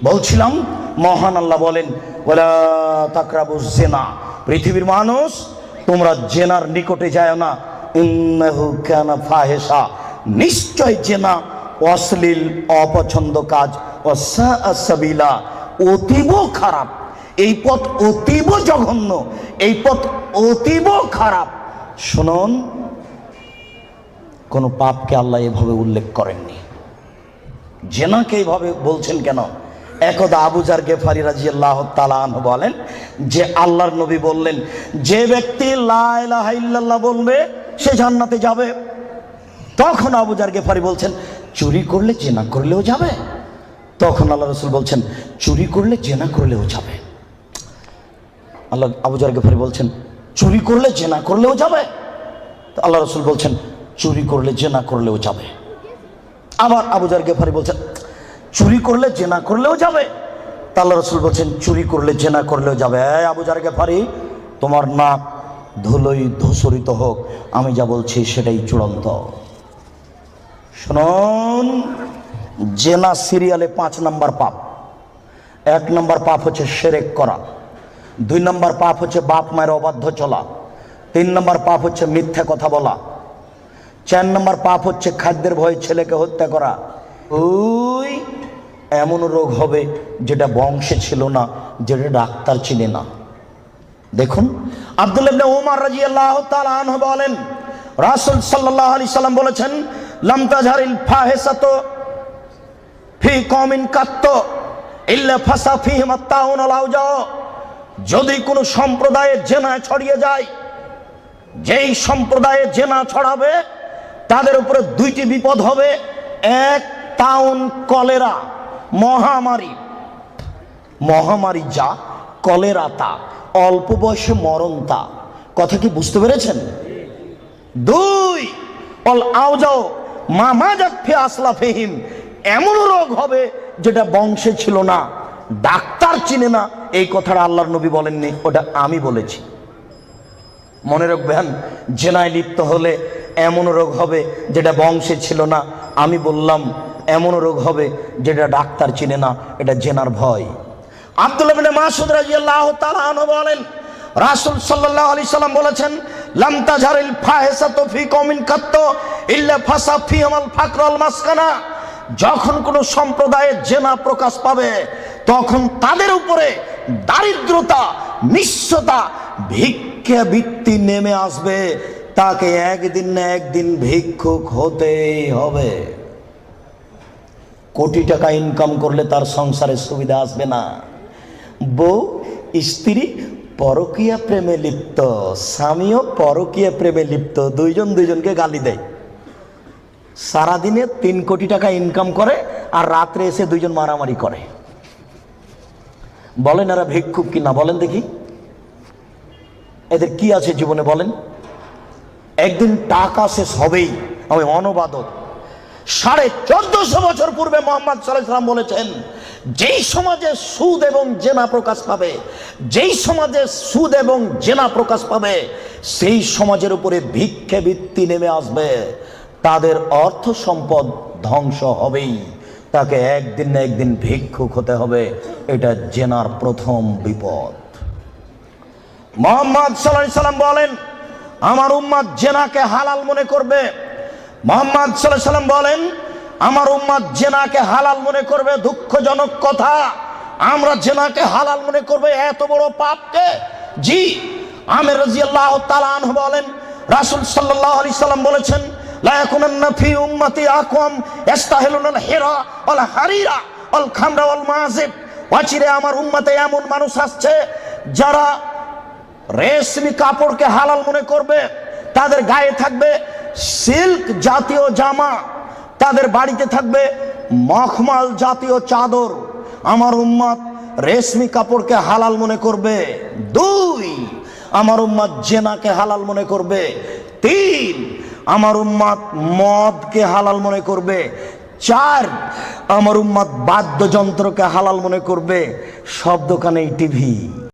বলছিলাম মহান আল্লাহ বলেন ওয়ালা তাকরাবুজ জিনা, পৃথিবীর মানুষ তোমরা জেনার নিকটে যায় না, ইন্নাহু কানা ফাহিশা, নিশ্চয় জেনা অশ্লীল অপছন্দ কাজ, ওয়াসা সাবিলা, অতীব খারাপ, এই পথ অতীব জঘন্য, এই পথ অতীব খারাপ। শুনুন, কোন পাপকে আল্লাহ এভাবে উল্লেখ করেননি, জেনাকে এইভাবে বলছেন কেন? একদা আবু যার গেফারি রাদিয়াল্লাহু তাআলা আনহু বলেন যে আল্লাহর নবী বললেন, যে ব্যক্তি লা ইলাহা ইল্লাল্লাহ বলবে সে জান্নাতে যাবে। তখন আবু যার গেফারি বলছেন, চুরি করলে জেনা করলেও যাবে? তখন আল্লাহ রাসূল বলছেন, চুরি করলে জেনা করলেও যাবে। আল্লাহ আবু যার গেফারি বলছেন, চুরি করলে জেনা করলেও যাবে? তো আল্লাহ রাসূল বলছেন, চুরি করলে জেনা করলেও যাবে। আবার আবু যার গেফারি বলছেন, চুরি করলে জেনা করলেও যাবে? তা আল্লাহ রাসূল বলছেন, চুরি করলে জেনা করলেও যাবে। আবু যার গেফারি, তোমার নাক ধুলোই ধূসরিত হোক, আমি যা বলছি সেটাই চূড়ান্ত। শুনুন, জেনা সিরিয়ালে 5 নম্বর পাপ। 1 নম্বর পাপ হচ্ছে শিরক করা, 2 নম্বর পাপ হচ্ছে বাপ মায়ের অবাধ্য চলা, 3 নম্বর পাপ হচ্ছে মিথ্যা কথা বলা, 4 নম্বর পাপ হচ্ছে খাদ্যের ভয়ে ছেলেকে হত্যা করা। ওই এমন রোগ হবে যেটা বংশে ছিল না, যেটা ডাক্তার চিনে না। দেখুন, আব্দুল্লাহ ইবনে উমর রাদিয়াল্লাহু তাআলা আনহু বলেন, রাসূল সাল্লাল্লাহু আলাইহি সাল্লাম বলেছেন, লাম তাজহারিল ফাহিশাতু ফি কওমিন কাত্ত ইল্লা ফাসা ফিহিম আত-তাউন ওয়াল আওজা। যদি কোনো সম্প্রদায়ে জেনা ছড়িয়ে যায়, যেই সম্প্রদায়ে জেনা ছড়াবে তাদের উপরে 2টি বিপদ হবে। 1, তাউন, কলেরা, মহামারী। মহামারী যা, কলেরা তা, অল্প বয়সে মরণ তা। কথা কি বুঝতে পেরেছেন? 2, অল আওজাও মামাজাত ফি আসলাফিহিম, এমন রোগ হবে যেটা বংশে ছিল না, ডাক্তার চিনে না। এই কথাটা আল্লাহর নবী বলেননি, ওটা আমি বলেছি। মনে রাখবেন, জেনায় লিপ্ত হলে এমন রোগ হবে যেটা বংশে ছিল না, আমি বললাম। এমন রোগ হবে যেটা ডাক্তার চিনে না, এটা জেনার ভয়। আব্দুল্লাহ ইবনে মাসউদ রাদিয়াল্লাহু তাআলা আনহু বলেন, রাসূল সাল্লাল্লাহু আলাইহি সাল্লাম বলেছেন, লাম তাজহারিল ফাহিশাতু ফি কওমিন কাত্ত ইল্লা ফাসা ফিহিল ফাকর ওয়াল মাসকানা। যখন কোনো সম্প্রদায়ে জেনা প্রকাশ পাবে, তখন তাদের উপরে দারিদ্রতা, নিঃস্বতা, ভিক্ষাবৃত্তি নেমে আসবে। তাকে একদিন না একদিন ভিক্ষুক হতেই হবে। কোটি টাকা ইনকাম করলে তার সংসারে সুবিধা আসবে না। বউ স্ত্রী পরকীয়া প্রেমে লিপ্ত, স্বামীও পরকীয়া প্রেমে লিপ্ত, দুইজন দুইজনকে গালি দেয়। সারাদিনে 3 কোটি টাকা ইনকাম করে, আর রাত্রে এসে দুইজন মারামারি করে। বলেন এরা ভিক্ষুক কিনা? বলেন দেখি, এদের কি আছে জীবনে বলেন? একদিন টাকা শেষ হবেই। আমি অনবাদক, 1450 বছর পূর্বে মুহাম্মদ সাল্লাল্লাহু আলাইহি ওয়াসাল্লাম বলেছেন, যেই সমাজে সুদ এবং জেনা প্রকাশ পাবে, যেই সমাজে সুদ এবং জেনা প্রকাশ পাবে, সেই সমাজের উপরে ভিক্ষাবৃত্তি নেমে আসবে। তাদের অর্থ সম্পদ ধ্বংস হবেই, তাকে একদিন না একদিন ভিক্ষুক হতে হবে। এটা জেনার প্রথম বিপদ। মুহাম্মদ সাল্লাল্লাহু আলাইহি ওয়াসাল্লাম বলেন, আমার উম্মত জেনাকে হালাল মনে করবে। মুহাম্মদ সাল্লাল্লাহু আলাইহি ওয়াসাল্লাম বলেন, আমার উম্মত জেনাকে হালাল মনে করবে। দুঃখজনক কথা, আমরা জেনাকে হালাল মনে করবে, এত বড় পাপকে। জি, আমির রাদিয়াল্লাহু তাআলা আনহু বলেন, রাসূল সাল্লাল্লাহু আলাইহি সাল্লাম বলেছেন, লা ইয়াকুনান্না ফি উম্মতি আকওয়াম ইস্তাহিলুনাল হিরা ওয়াল হারিরা ওয়াল খামরা ওয়াল মাযিব। অচিরে আমার উম্মতে এমন মানুষ আসছে যারা রেশমি কাপড়কে হালাল মনে করবে, তাদের গায়ে থাকবে সিল্ক জাতীয় জামা, তাদের বাড়িতে থাকবে মখমল জাতীয় চাদর। আমার উম্মত রেশমি কাপড়কে হালাল মনে করবে। 2, আমার উম্মত জেনাকে হালাল মনে করবে। 3, আমার উম্মত মদকে হালাল মনে করবে। 4, আমার উম্মত বাদ্যযন্ত্রকে হালাল মনে করবে। সব দোকানেই টিভি।